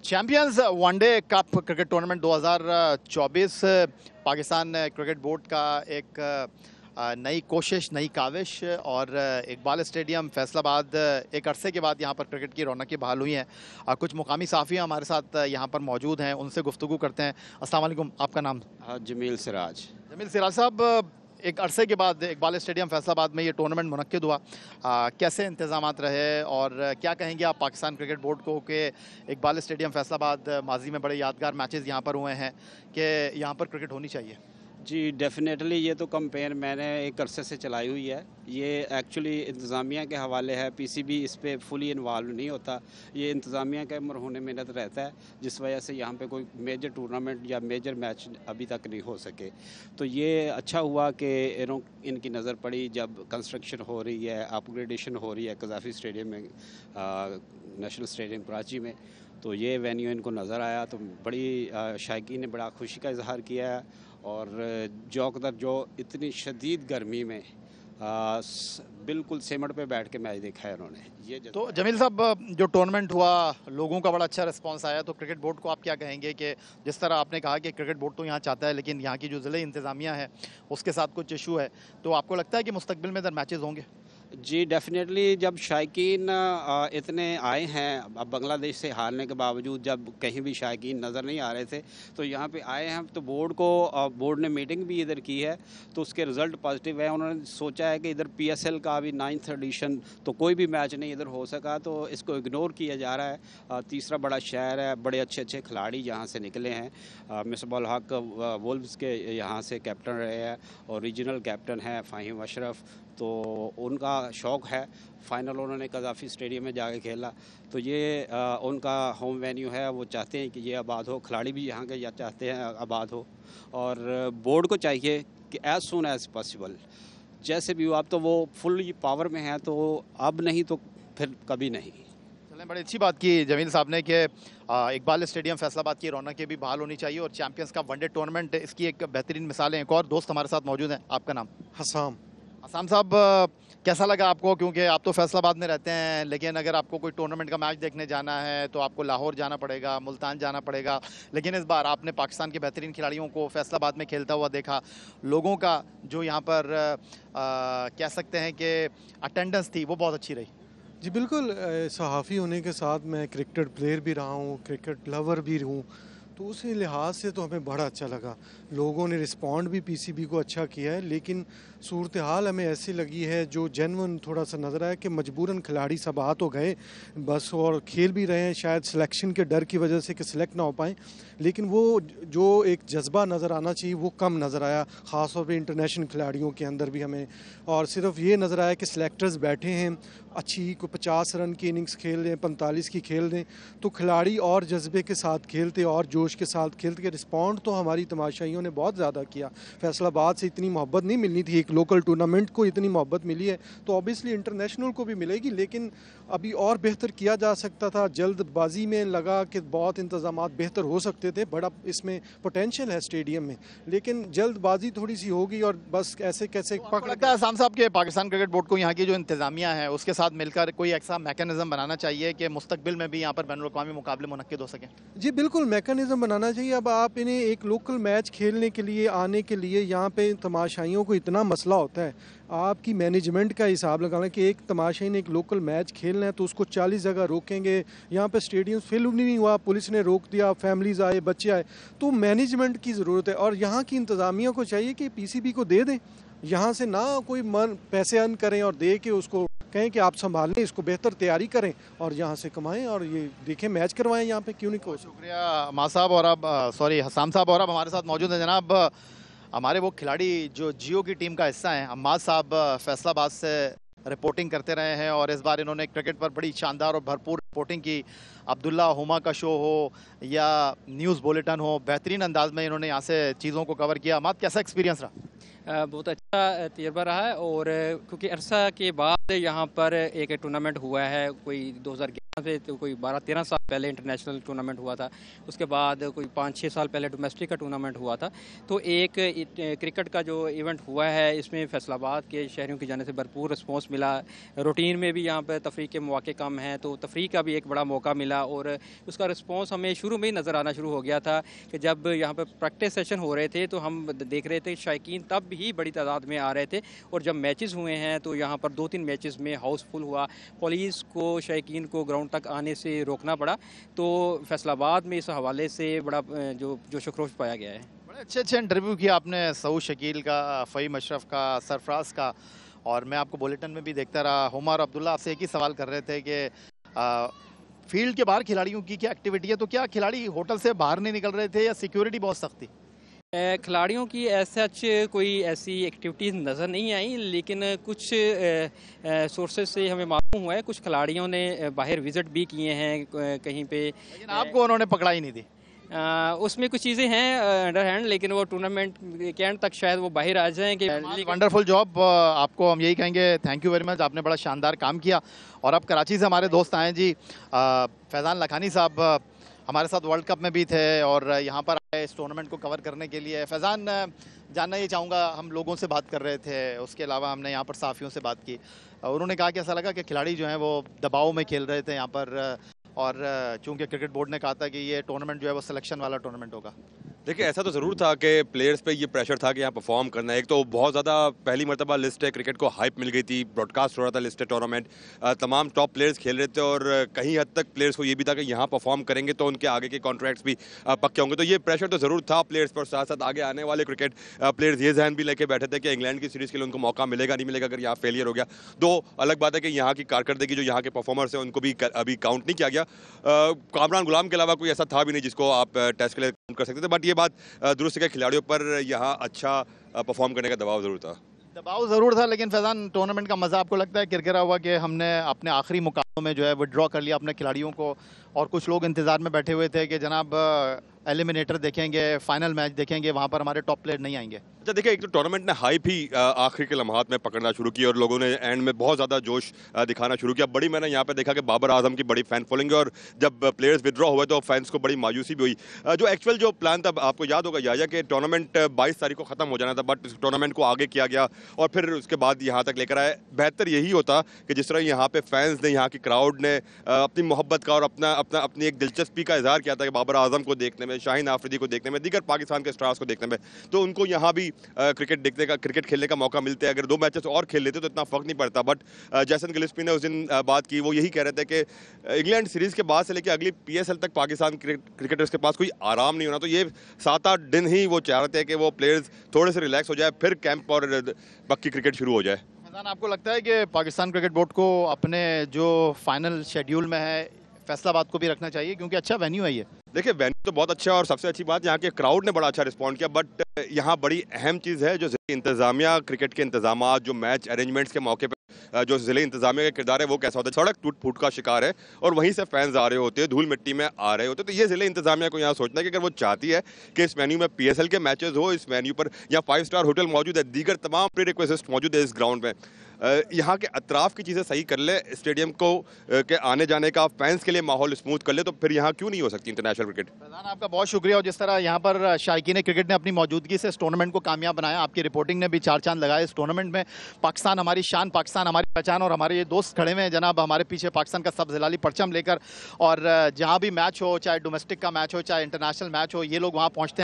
Champions one day cup cricket tournament 2024 Pakistan cricket board का एक नई कोशिश, नई काविश और इकबाल स्टेडियम फैसलाबाद एक अरसे के बाद यहाँ पर क्रिकेट की रौनकें बहाल हुई हैं। कुछ मुकामी साफ़ियाँ हमारे साथ यहाँ पर मौजूद हैं, उनसे गुफ्तगू करते हैं। अस्सलाम वालेकुम, आपका नाम? जमील सिराज। जमील सिराज साहब, एक अरसे के बाद इकबाल स्टेडियम फैसलाबाद में ये टूर्नामेंट मुनक्किद हुआ, कैसे इंतज़ामात रहे और क्या कहेंगे आप पाकिस्तान क्रिकेट बोर्ड को कि इकबाल स्टेडियम फैसलाबाद माजी में बड़े यादगार मैचेस यहाँ पर हुए हैं कि यहाँ पर क्रिकेट होनी चाहिए? जी डेफिनेटली, ये तो कैंपेन मैंने एक अरसे से चलाई हुई है। ये एक्चुअली इंतज़ामिया के हवाले है, पीसीबी इस पे फुली इन्वॉल्व नहीं होता। ये इंतज़ामिया का मरहून मेहनत रहता है, जिस वजह से यहाँ पे कोई मेजर टूर्नामेंट या मेजर मैच अभी तक नहीं हो सके। तो ये अच्छा हुआ कि इनकी नज़र पड़ी जब कंस्ट्रक्शन हो रही है, अपग्रेडेशन हो रही है कज़ाफ़ी स्टेडियम में, नेशनल स्टेडियम कराची में। तो ये वेन्यू इनको नज़र आया तो बड़ी शायकीन ने बड़ा खुशी का इजहार किया है। और जौकदर जो इतनी शदीद गर्मी में बिल्कुल सिमट पे बैठ के मैच देखा है उन्होंने। ये तो जमील साहब, जो टूर्नामेंट हुआ, लोगों का बड़ा अच्छा रिस्पांस आया, तो क्रिकेट बोर्ड को आप क्या कहेंगे कि जिस तरह आपने कहा कि क्रिकेट बोर्ड तो यहाँ चाहता है लेकिन यहाँ की जो ज़िले इंतज़ामिया है उसके साथ कुछ इशू है, तो आपको लगता है कि मुस्तकबिल में इधर मैचेस होंगे? जी डेफिनेटली, जब शायकीन इतने आए हैं, अब बांग्लादेश से हारने के बावजूद जब कहीं भी शायकीन नज़र नहीं आ रहे थे तो यहाँ पे आए हैं, तो बोर्ड ने मीटिंग भी इधर की है तो उसके रिज़ल्ट पॉजिटिव है। उन्होंने सोचा है कि इधर पीएसएल का भी 9th एडिशन तो कोई भी मैच नहीं इधर हो सका, तो इसको इग्नोर किया जा रहा है। तीसरा बड़ा शहर है, बड़े अच्छे अच्छे खिलाड़ी यहाँ से निकले हैं। मिसबाह हक वुल्व्स के यहाँ से कैप्टन रहे हैं और रीजनल कैप्टन है फ़हीम अशरफ, तो उनका शौक़ है। फ़ाइनल उन्होंने कज़ाफ़ी स्टेडियम में जाके खेला, तो ये उनका होम वेन्यू है। वो चाहते हैं कि ये आबाद हो, खिलाड़ी भी यहाँ के या चाहते हैं आबाद हो, और बोर्ड को चाहिए कि एज़ सून एज़ पॉसिबल जैसे भी हो। अब तो वो फुल पावर में है, तो अब नहीं तो फिर कभी नहीं। चलें, बड़ी अच्छी बात की जमील साहब ने कि इकबाल स्टेडियम फैसलाबाद की रौनकें भी बहाल होनी चाहिए और चैंपियंस का वनडे टूर्नामेंट इसकी एक बेहतरीन मिसाल है। एक और दोस्त हमारे साथ मौजूद हैं, आपका नाम? हसाम। हसाम साहब, कैसा लगा आपको? क्योंकि आप तो फैसलाबाद में रहते हैं, लेकिन अगर आपको कोई टूर्नामेंट का मैच देखने जाना है तो आपको लाहौर जाना पड़ेगा, मुल्तान जाना पड़ेगा, लेकिन इस बार आपने पाकिस्तान के बेहतरीन खिलाड़ियों को फैसलाबाद में खेलता हुआ देखा। लोगों का जो यहाँ पर कह सकते हैं कि अटेंडेंस थी वो बहुत अच्छी रही। जी बिल्कुल, सहाफ़ी होने के साथ मैं क्रिकेट प्लेयर भी रहा हूँ, क्रिकेट लवर भी हूँ, तो उसी लिहाज से तो हमें बड़ा अच्छा लगा। लोगों ने रिस्पॉन्ड भी पीसीबी को अच्छा किया है, लेकिन सूरत हाल हमें ऐसी लगी है जो जेन्युइन थोड़ा सा नज़र आया कि मजबूरन खिलाड़ी सब आ तो गए बस, और खेल भी रहे हैं, शायद सिलेक्शन के डर की वजह से कि सिलेक्ट ना हो पाएँ, लेकिन वो जो एक जज्बा नज़र आना चाहिए वो कम नज़र आया, ख़ास तौर पर इंटरनेशनल खिलाड़ियों के अंदर भी हमें। और सिर्फ ये नज़र आया कि सिलेक्टर्स बैठे हैं, अच्छी को 50 रन की इनिंग्स खेल रहे हैं, 45 की खेल रहे हैं, तो खिलाड़ी और जज्बे के साथ खेलते और जोश के साथ खेलते। रिस्पॉन्ड तो हमारी तमाशाइयों ने बहुत ज़्यादा किया। फैसलाबाद से इतनी मोहब्बत नहीं मिलनी थी, एक लोकल टूर्नामेंट को इतनी मोहब्बत मिली है तो ऑब्वियसली इंटरनेशनल को भी मिलेगी, लेकिन अभी और बेहतर किया जा सकता था। जल्दबाजी में लगा कि बहुत इंतजामात बेहतर हो सकते थे, बड़ा इसमें पोटेंशियल है स्टेडियम में, लेकिन जल्दबाजी थोड़ी सी होगी और बस ऐसे कैसे पकड़ लगता है आसाम साहब के पाकिस्तान क्रिकेट बोर्ड को यहाँ की जो इंतजामिया है उसके साथ मिलकर कोई ऐसा मैकेनिज्म बनाना चाहिए कि मुस्तकबिल में भी यहाँ पर बैनुल-अक़वामी मुकाबले मुनक्किद हो सकें? जी बिल्कुल, मैकेनिज्म बनाना चाहिए। अब आप इन्हें एक लोकल मैच खेलने के लिए आने के लिए यहाँ पे तमाशाइयों को इतना मसला होता है, आपकी मैनेजमेंट का हिसाब लगाना कि एक तमाशाई ने एक लोकल मैच खेलना है तो उसको 40 जगह रोकेंगे। यहाँ पे स्टेडियम फिल नहीं हुआ, पुलिस ने रोक दिया, फैमिलीज़ आए, बच्चे आए, तो मैनेजमेंट की ज़रूरत है। और यहाँ की इंतज़ामिया को चाहिए कि पीसीबी को दे दें, यहाँ से ना कोई पैसे अर्न करें और दे के उसको कहें कि आप संभालें, इसको बेहतर तैयारी करें और यहाँ से कमाएं और ये देखें मैच करवाएं यहाँ पे, क्यों नहीं? को शुक्रिया माँ साहब। और अब हसाम साहब, और अब हमारे साथ मौजूद हैं जनाब हमारे वो खिलाड़ी जो जियो की टीम का हिस्सा हैं। अम्माद साहब फैसलाबाद से रिपोर्टिंग करते रहे हैं और इस बार इन्होंने क्रिकेट पर बड़ी शानदार और भरपूर रिपोर्टिंग की। अब्दुल्ला हुमा का शो हो या न्यूज़ बुलेटिन हो, बेहतरीन अंदाज में इन्होंने यहाँ से चीज़ों को कवर किया। अम्माद, कैसा एक्सपीरियंस रहा? बहुत अच्छा तजर्बा रहा है, और क्योंकि अरसा के बाद यहाँ पर एक टूर्नामेंट हुआ है, कोई 2011 से तो कोई 12-13 साल पहले इंटरनेशनल टूर्नामेंट हुआ था, उसके बाद कोई 5-6 साल पहले डोमेस्टिक का टूर्नामेंट हुआ था। तो एक क्रिकेट का जो इवेंट हुआ है इसमें फैसलाबाद के शहरियों की जाने से भरपूर रिस्पॉन्स मिला। रूटीन में भी यहाँ पर तफरीह के मौके कम हैं, तो तफरीह का भी एक बड़ा मौका मिला और उसका रिस्पॉन्स हमें शुरू में ही नज़र आना शुरू हो गया था कि जब यहाँ पर प्रैक्टिस सेशन हो रहे थे तो हम देख रहे थे शायकीन तब ही बड़ी तादाद में आ रहे थे, और जब मैचेस हुए हैं तो यहाँ पर 2-3 मैचेस में हाउसफुल हुआ। पुलिस को शायकीन को ग्राउंड तक आने से रोकना पड़ा। तो फैसलाबाद में इस हवाले से बड़ा जो जोश-ओ-खरोश पाया गया है। बड़े अच्छे इंटरव्यू किया आपने सऊद शकील का, फ़हीम अशरफ का, सरफराज का, और मैं आपको बुलेटिन में भी देखता रहा। हुमा और अब्दुल्ला आपसे एक ही सवाल कर रहे थे कि फील्ड के बाहर खिलाड़ियों की क्या एक्टिविटी है, तो क्या खिलाड़ी होटल से बाहर नहीं निकल रहे थे या सिक्योरिटी बहुत सख्त थी? खिलाड़ियों की सच कोई ऐसी एक्टिविटीज़ नज़र नहीं आई, लेकिन कुछ सोर्सेज से हमें मालूम हुआ है कुछ खिलाड़ियों ने बाहर विज़िट भी किए हैं कहीं पे, लेकिन आपको उन्होंने पकड़ा ही नहीं थी। उसमें कुछ चीज़ें हैं अंडर हैंड, लेकिन वो टूर्नामेंट के एंड तक शायद वो बाहर आ जाएं कि वंडरफुल जॉब, आपको हम यही कहेंगे थैंक यू वेरी मच, आपने बड़ा शानदार काम किया। और अब कराची से हमारे दोस्त आए जी, फैज़ान लखानी साहब हमारे साथ वर्ल्ड कप में भी थे और यहाँ पर आए इस टूर्नामेंट को कवर करने के लिए। फैज़ान, जानना ये चाहूँगा, हम लोगों से बात कर रहे थे, उसके अलावा हमने यहाँ पर साफ़ियों से बात की, उन्होंने कहा कि ऐसा लगा कि खिलाड़ी जो हैं वो दबाव में खेल रहे थे यहाँ पर, और चूंकि क्रिकेट बोर्ड ने कहा था कि ये टूर्नामेंट जो है वो सिलेक्शन वाला टूर्नामेंट होगा। देखिए, ऐसा तो ज़रूर था कि प्लेयर्स पे ये प्रेशर था कि यहाँ परफॉर्म करना है। एक तो बहुत ज़्यादा पहली मरतबा लिस्ट है, क्रिकेट को हाइप मिल गई थी, ब्रॉडकास्ट हो रहा था लिस्ट है टूर्नामेंट, तमाम टॉप प्लेयर्स खेल रहे थे और कहीं हद तक प्लेयर्स को ये भी था कि यहाँ परफॉर्म करेंगे तो उनके आगे के कॉन्ट्रैक्ट्स भी पक्के होंगे। तो ये प्रेशर तो ज़रूर था प्लेयर्स पर। साथ साथ आगे आने वाले क्रिकेट प्लेयर्स ये जहन भी लेके बैठे थे कि इंग्लैंड की सीरीज़ के लिए उनको मौका मिलेगा नहीं मिलेगा अगर यहाँ फेलियर हो गया। दो अलग बात है कि यहाँ की कारकर्दगी जो यहाँ के परफॉर्मर्स हैं उनको भी अभी काउंट नहीं किया गया। कामरान गुलाम के अलावा कोई ऐसा था भी नहीं जिसको आप टेस्ट के लिए काउंट कर सकते थे। बट ये बात दुरुस्त के खिलाड़ियों पर यहाँ अच्छा परफॉर्म करने का दबाव ज़रूर था। दबाव ज़रूर था, लेकिन फैज़ान टूर्नामेंट का मज़ा आपको लगता है किरकिरा हुआ कि हमने अपने आखिरी मुकाबलों में जो है विड्रॉ कर लिया अपने खिलाड़ियों को, और कुछ लोग इंतज़ार में बैठे हुए थे कि जनाब एलिमिनेटर देखेंगे, फाइनल मैच देखेंगे, वहाँ पर हमारे टॉप प्लेयर नहीं आएंगे? अच्छा, देखिए, एक तो टूर्नामेंट ने हाइप ही आखिर के लम्हात में पकड़ना शुरू की और लोगों ने एंड में बहुत ज़्यादा जोश दिखाना शुरू किया। बड़ी मैंने यहाँ पे देखा कि बाबर आजम की बड़ी फैन फॉलोइंग है और जब प्लेयर्स विड्रॉ हुए तो फैंस को बड़ी मायूसी भी हुई। जो एक्चुअल जो प्लान था, आपको याद होगा याया कि टूर्नामेंट 22 तारीख को ख़त्म हो जाना था, बट टूर्नामेंट को आगे किया गया और फिर उसके बाद यहाँ तक लेकर आए। बेहतर यही होता कि जिस तरह यहाँ पे फैंस ने, यहाँ की क्राउड ने अपनी मोहब्बत का और अपनी एक दिलचस्पी का इजहार किया था कि बाबर आजम को देखने में, शाहीन आफरीदी को देखने में, दीगर पाकिस्तान के स्टार्स को देखने में, तो उनको यहाँ भी क्रिकेट खेलने का मौका मिलता है। अगर 2 मैचेस और खेल लेते तो इतना फर्क नहीं पड़ता। बट जैसन गिलिस्पी ने उस दिन बात की, वो यही कह रहे थे कि इंग्लैंड सीरीज के बाद से लेकर अगली PSL तक पाकिस्तान क्रिकेटर्स के पास कोई आराम नहीं होना। तो ये 7-8 दिन ही वो चाह रहे थे कि वो प्लेयर्स थोड़े से रिलैक्स हो जाए, फिर कैंप और पक्की क्रिकेट शुरू हो जाए। आपको लगता है कि पाकिस्तान क्रिकेट बोर्ड को अपने जो फाइनल शेड्यूल में है फैसलाबाद को भी रखना चाहिए, क्योंकि अच्छा वेन्यू है ये? देखिए, वेन्यू तो बहुत अच्छा है और सबसे अच्छी बात यहाँ के क्राउड ने बड़ा अच्छा रिस्पॉन्ड किया। बट यहाँ बड़ी अहम चीज़ है जो इंतजामिया, क्रिकेट के इंतजाम, जो मैच अरेंजमेंट्स के मौके पर जो ज़िले इंतजामिया का किरदार है वो कैसा होता है। सड़क टूट फूट का शिकार है और वहीं से फैंस आ रहे होते हैं, धूल मिट्टी में आ रहे होते हैं। तो ये ज़िले इंतजामिया को यहाँ सोचना है कि अगर वो चाहती है कि इस वेन्यू में PSL के मैचेस हो, इस वेन्यू पर यहाँ 5 स्टार होटल मौजूद है, दीगर तमाम प्रीरिक्विजिट्स मौजूद है इस ग्राउंड में, यहाँ के अतराफ़ की चीज़ें सही कर ले, स्टेडियम को के आने जाने का, फैंस के लिए माहौल स्मूथ कर ले, तो फिर यहाँ क्यों नहीं हो सकती इंटरनेशनल क्रिकेट। फैज़ान, आपका बहुत शुक्रिया। और जिस तरह यहाँ पर शायकीन क्रिकेट ने अपनी मौजूदगी से इस टूर्नामेंट को कामयाब बनाया, आपकी रिपोर्टिंग ने भी 4 चांद लगाए इस टूर्नामेंट में। पाकिस्तान हमारी शान, पाकिस्तान हमारी पहचान, और हमारे ये दोस्त खड़े हुए हैं जनाब हमारे पीछे पाकिस्तान का सब जिलाली परचम लेकर, और जहाँ भी मैच हो, चाहे डोमेस्टिक का मैच हो चाहे इंटरनेशनल मैच हो, ये लोग वहाँ पहुँचते हैं।